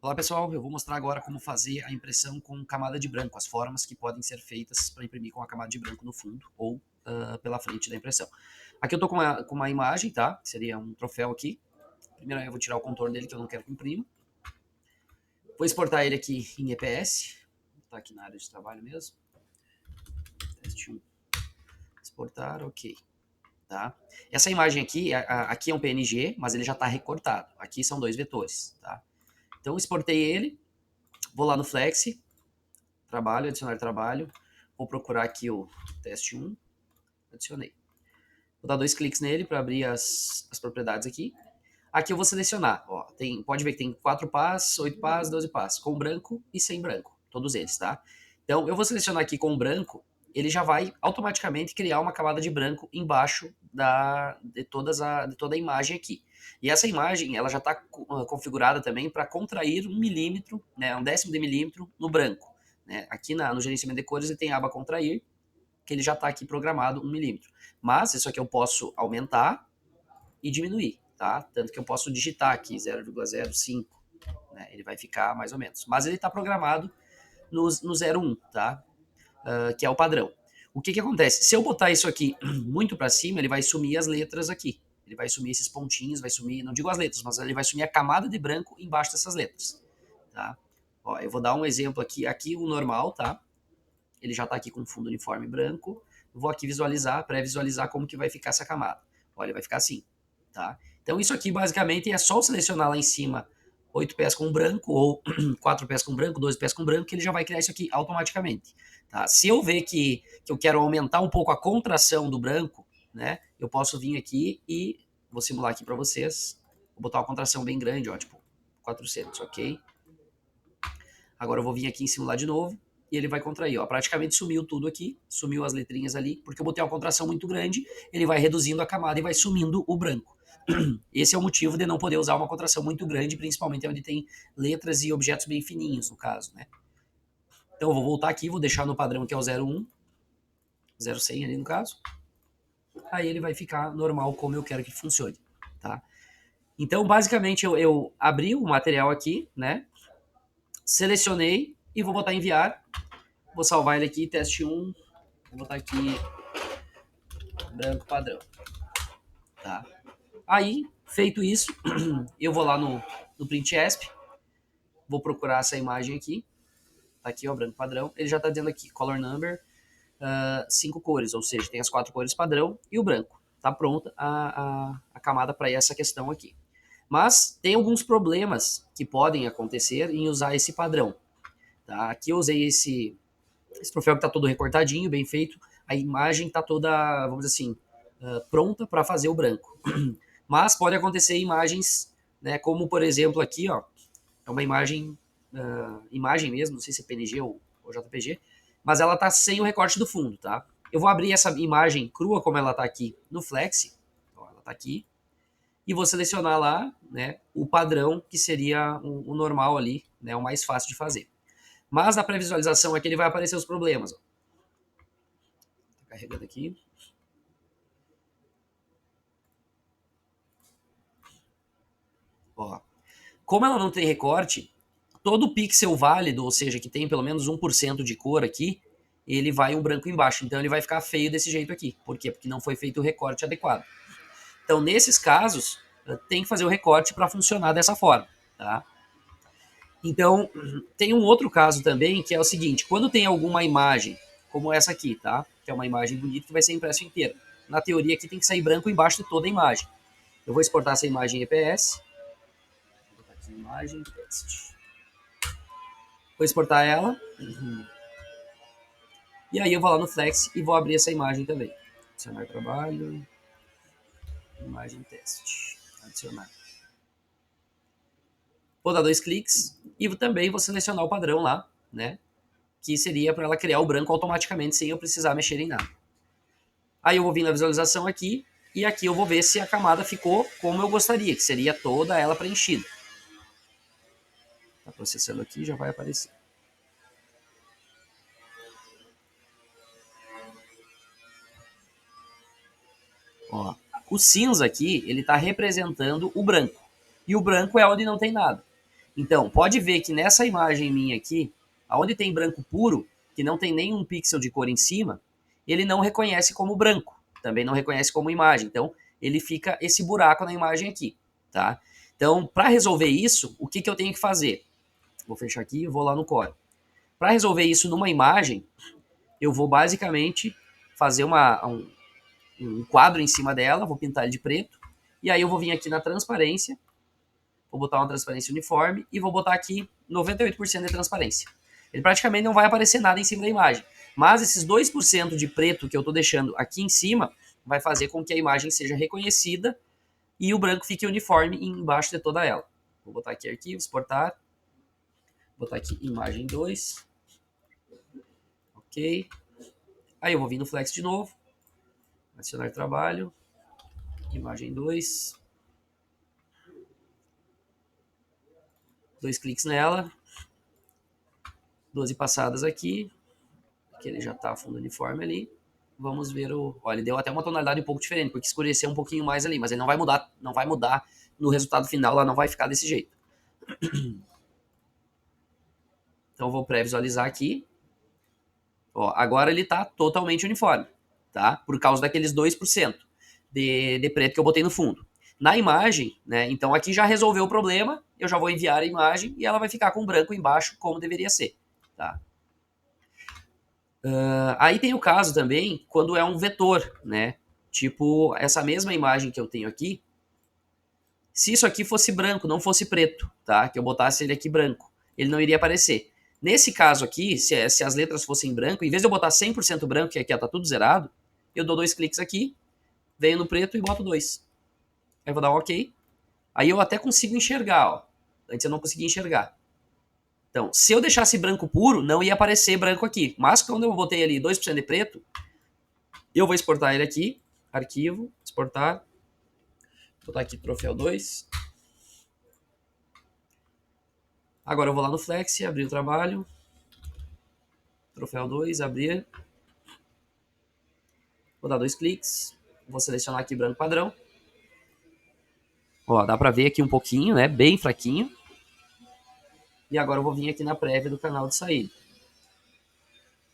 Olá pessoal, eu vou mostrar agora como fazer a impressão com camada de branco, as formas que podem ser feitas para imprimir com a camada de branco no fundo ou pela frente da impressão. Aqui eu estou com uma imagem, tá? Que seria um troféu aqui. Primeiro eu vou tirar o contorno dele que eu não quero que imprima. Vou exportar ele aqui em EPS, tá aqui na área de trabalho mesmo. Teste 1. Exportar, ok. Tá? Essa imagem aqui, aqui é um PNG, mas ele já está recortado. Aqui são 2 vetores, tá? Então eu exportei ele, vou lá no Flex, trabalho, adicionar trabalho, vou procurar aqui o teste 1, adicionei. Vou dar 2 cliques nele para abrir as propriedades aqui. Aqui eu vou selecionar, ó, pode ver que tem 4 pás, 8 pás, 12 pás, com branco e sem branco, todos eles, tá? Então eu vou selecionar aqui com branco, ele já vai automaticamente criar uma camada de branco embaixo de toda a imagem aqui. E essa imagem, ela já está configurada também para contrair 1 milímetro, né, 1/10 de milímetro no branco. Né? Aqui no gerenciamento de cores ele tem a aba contrair, que ele já está aqui programado 1 milímetro. Mas isso aqui eu posso aumentar e diminuir, tá? Tanto que eu posso digitar aqui 0,05, né? Ele vai ficar mais ou menos. Mas ele está programado no 0,1, tá? Que é o padrão. O que acontece? Se eu botar isso aqui muito para cima, ele vai sumir as letras aqui. Ele vai sumir esses pontinhos, vai sumir, não digo as letras, mas ele vai sumir a camada de branco embaixo dessas letras, tá? Ó, eu vou dar um exemplo aqui o normal, tá? Ele já está aqui com fundo uniforme branco. Eu vou aqui visualizar, pré-visualizar como que vai ficar essa camada. Olha, ele vai ficar assim, tá? Então isso aqui basicamente é só selecionar lá em cima 8 pés com branco ou 4 pés com branco, 12 pés com branco, que ele já vai criar isso aqui automaticamente. Tá? Se eu ver que eu quero aumentar um pouco a contração do branco, né, eu posso vir aqui e vou simular aqui para vocês. Vou botar uma contração bem grande, ó, tipo 400, ok? Agora eu vou vir aqui em simular de novo e ele vai contrair. Ó, praticamente sumiu tudo aqui, sumiu as letrinhas ali, porque eu botei uma contração muito grande, ele vai reduzindo a camada e vai sumindo o branco. Esse é o motivo de não poder usar uma contração muito grande, principalmente onde tem letras e objetos bem fininhos, no caso, né? Então eu vou voltar aqui, vou deixar no padrão que é o 01, 0100 ali no caso. Aí ele vai ficar normal como eu quero que funcione, tá? Então, basicamente, eu abri o material aqui, né? Selecionei e vou botar enviar. Vou salvar ele aqui, teste 1. Vou botar aqui branco padrão. Tá? Aí, feito isso, eu vou lá no PrintEsp, vou procurar essa imagem aqui. Tá aqui, ó, branco padrão. Ele já está dizendo aqui, color number, 5 cores, ou seja, tem as 4 cores padrão e o branco. Tá pronta a camada para essa questão aqui. Mas tem alguns problemas que podem acontecer em usar esse padrão. Tá? Aqui eu usei esse troféu que está todo recortadinho, bem feito. A imagem está toda, vamos dizer assim, pronta para fazer o branco. Mas pode acontecer imagens, né, como por exemplo aqui, ó, é uma imagem mesmo, não sei se é PNG ou JPG, mas ela tá sem o recorte do fundo, tá? Eu vou abrir essa imagem crua como ela tá aqui no Flex, ó, ela tá aqui, e vou selecionar lá, né, o padrão que seria o normal ali, né, o mais fácil de fazer. Mas na pré-visualização aqui ele vai aparecer os problemas, ó. Tá carregando aqui. Ó, como ela não tem recorte, todo pixel válido, ou seja, que tem pelo menos 1% de cor aqui, ele vai um branco embaixo. Então ele vai ficar feio desse jeito aqui. Por quê? Porque não foi feito o recorte adequado. Então, nesses casos, tem que fazer o recorte para funcionar dessa forma. Tá? Então, tem um outro caso também, que é o seguinte, quando tem alguma imagem, como essa aqui, tá? Que é uma imagem bonita que vai ser impressa inteira. Na teoria aqui tem que sair branco embaixo de toda a imagem. Eu vou exportar essa imagem em EPS. Vou botar aqui imagem, teste. Vou exportar ela. E aí eu vou lá no Flex e vou abrir essa imagem também. Adicionar trabalho. Imagem teste. Adicionar. Vou dar 2 cliques e também vou selecionar o padrão lá, né? Que seria para ela criar o branco automaticamente sem eu precisar mexer em nada. Aí eu vou vir na visualização aqui e aqui eu vou ver se a camada ficou como eu gostaria, que seria toda ela preenchida. Tá processando aqui, já vai aparecer. Ó, o cinza aqui, ele está representando o branco. e o branco é onde não tem nada. Então, pode ver que nessa imagem minha aqui, onde tem branco puro, que não tem nenhum pixel de cor em cima, ele não reconhece como branco, também não reconhece como imagem. Então, ele fica esse buraco na imagem aqui, tá? Então, para resolver isso, o que eu tenho que fazer? Vou fechar aqui e vou lá no Core. Para resolver isso numa imagem, eu vou basicamente fazer um quadro em cima dela, vou pintar ele de preto, e aí eu vou vir aqui na transparência, vou botar uma transparência uniforme e vou botar aqui 98% de transparência. Ele praticamente não vai aparecer nada em cima da imagem, mas esses 2% de preto que eu estou deixando aqui em cima vai fazer com que a imagem seja reconhecida e o branco fique uniforme embaixo de toda ela. Vou botar aqui arquivo, exportar, vou botar aqui imagem 2, ok. Aí eu vou vir no Flex de novo, adicionar trabalho, imagem 2, 2 cliques nela, 12 passadas aqui, que ele já está fundo uniforme ali. Vamos ver o... Olha, ele deu até uma tonalidade um pouco diferente, porque escureceu um pouquinho mais ali, mas ele não vai mudar no resultado final, ela não vai ficar desse jeito. Então eu vou pré-visualizar aqui. Ó, agora ele está totalmente uniforme, tá? Por causa daqueles 2% de preto que eu botei no fundo. Na imagem, né? Então aqui já resolveu o problema, eu já vou enviar a imagem e ela vai ficar com branco embaixo, como deveria ser, tá? Aí tem o caso também quando é um vetor, né? Tipo, essa mesma imagem que eu tenho aqui, se isso aqui fosse branco, não fosse preto, tá? Que eu botasse ele aqui branco, ele não iria aparecer. Nesse caso aqui, se as letras fossem branco, em vez de eu botar 100% branco, que aqui ó, tá tudo zerado, eu dou 2 cliques aqui, venho no preto e boto 2. Aí eu vou dar um OK. Aí eu até consigo enxergar, ó. Antes eu não conseguia enxergar. Então, se eu deixasse branco puro, não ia aparecer branco aqui. Mas quando eu botei ali 2% de preto, eu vou exportar ele aqui, arquivo, exportar. Vou botar aqui troféu 2. Agora eu vou lá no Flex, abrir o trabalho. Troféu 2, abrir. Vou dar 2 cliques. Vou selecionar aqui branco padrão. Ó, dá pra ver aqui um pouquinho, né? Bem fraquinho. E agora eu vou vir aqui na prévia do canal de saída.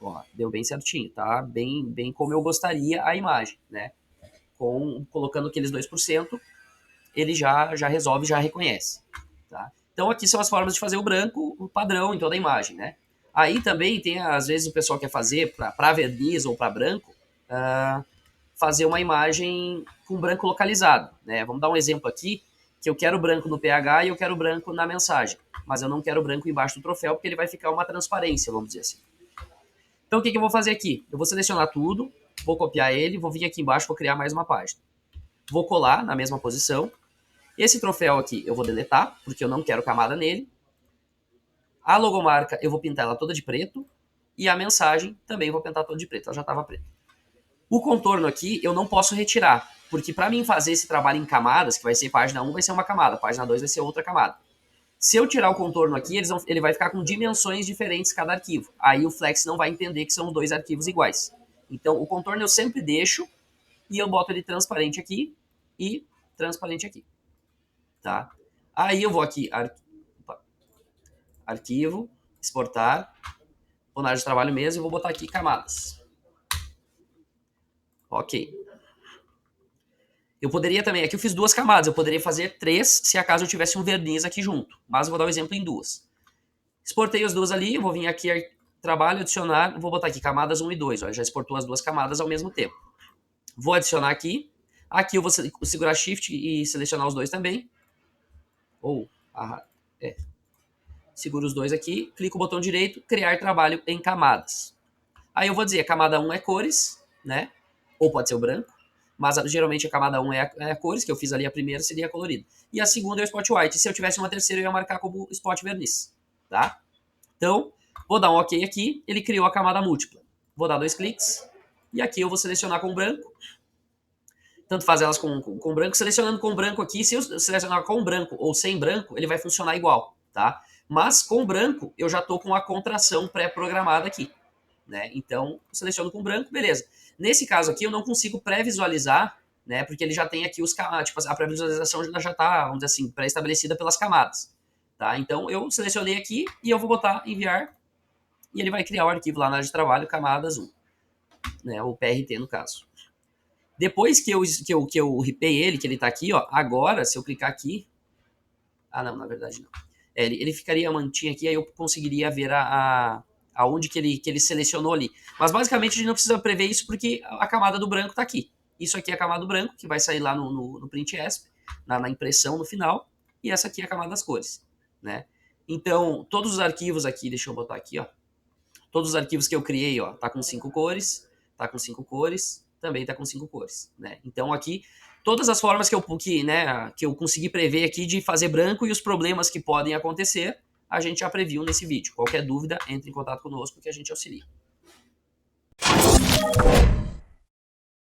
Ó, deu bem certinho, tá? Bem como eu gostaria a imagem, né? Colocando aqueles 2%, ele já resolve, já reconhece, tá? Então aqui são as formas de fazer o branco, o padrão em toda a imagem, né? Aí também tem, às vezes o pessoal quer fazer para verniz ou para branco, fazer uma imagem com branco localizado, né? Vamos dar um exemplo aqui, que eu quero branco no PH e eu quero branco na mensagem, mas eu não quero branco embaixo do troféu, porque ele vai ficar uma transparência, vamos dizer assim. Então o que eu vou fazer aqui? Eu vou selecionar tudo, vou copiar ele, vou vir aqui embaixo, vou criar mais uma página. Vou colar na mesma posição. Esse troféu aqui eu vou deletar, porque eu não quero camada nele. A logomarca eu vou pintar ela toda de preto. E a mensagem também vou pintar toda de preto, ela já estava preta. O contorno aqui eu não posso retirar, porque para mim fazer esse trabalho em camadas, que vai ser página 1 vai ser uma camada, página 2 vai ser outra camada. Se eu tirar o contorno aqui, ele vai ficar com dimensões diferentes cada arquivo. Aí o Flex não vai entender que são 2 arquivos iguais. Então o contorno eu sempre deixo e eu boto ele transparente aqui e transparente aqui. Tá? Aí eu vou aqui, arquivo, exportar, vou na área de trabalho mesmo e vou botar aqui camadas. Ok. Eu poderia também, aqui eu fiz 2 camadas, eu poderia fazer 3 se acaso eu tivesse um verniz aqui junto, mas eu vou dar um exemplo em 2. Exportei as 2 ali, eu vou vir aqui, trabalho, adicionar, vou botar aqui camadas 1 e 2, ó, já exportou as 2 camadas ao mesmo tempo. Vou adicionar aqui, aqui eu vou segurar Shift e selecionar os 2 também, ou, seguro os 2 aqui, clico o botão direito, criar trabalho em camadas. Aí eu vou dizer, a camada 1 é cores, né, ou pode ser o branco, mas geralmente a camada 1 é a cores, que eu fiz ali a primeira, seria colorida. E a segunda é o spot white. Se eu tivesse uma terceira, eu ia marcar como spot verniz, tá? Então, vou dar um OK aqui, ele criou a camada múltipla. Vou dar 2 cliques, e aqui eu vou selecionar com branco, tanto faz elas com branco. Selecionando com branco aqui, se eu selecionar com branco ou sem branco, ele vai funcionar igual, tá? Mas com branco, eu já estou com a contração pré-programada aqui, né? Então, eu seleciono com branco, beleza. Nesse caso aqui, eu não consigo pré-visualizar né? Porque ele já tem aqui tipo, a pré-visualização já está, vamos dizer assim, pré-estabelecida pelas camadas, tá? Então eu selecionei aqui e eu vou botar enviar e ele vai criar o arquivo lá na área de trabalho, camadas 1, né? O PRT no caso. Depois que eu ripei ele, que ele está aqui, ó, agora, se eu clicar aqui... Ah, não, na verdade não. Ele ficaria mantinha aqui, aí eu conseguiria ver aonde que ele selecionou ali. Mas basicamente a gente não precisa prever isso porque a camada do branco está aqui. Isso aqui é a camada do branco, que vai sair lá no print ESP, na impressão no final, e essa aqui é a camada das cores, né? Então, todos os arquivos aqui, deixa eu botar aqui, ó. Todos os arquivos que eu criei, ó, tá com 5 cores, tá com 5 cores, também tá com 5 cores, né? Então aqui, todas as formas que eu consegui prever aqui de fazer branco e os problemas que podem acontecer, a gente já previu nesse vídeo. Qualquer dúvida, entre em contato conosco que a gente auxilia.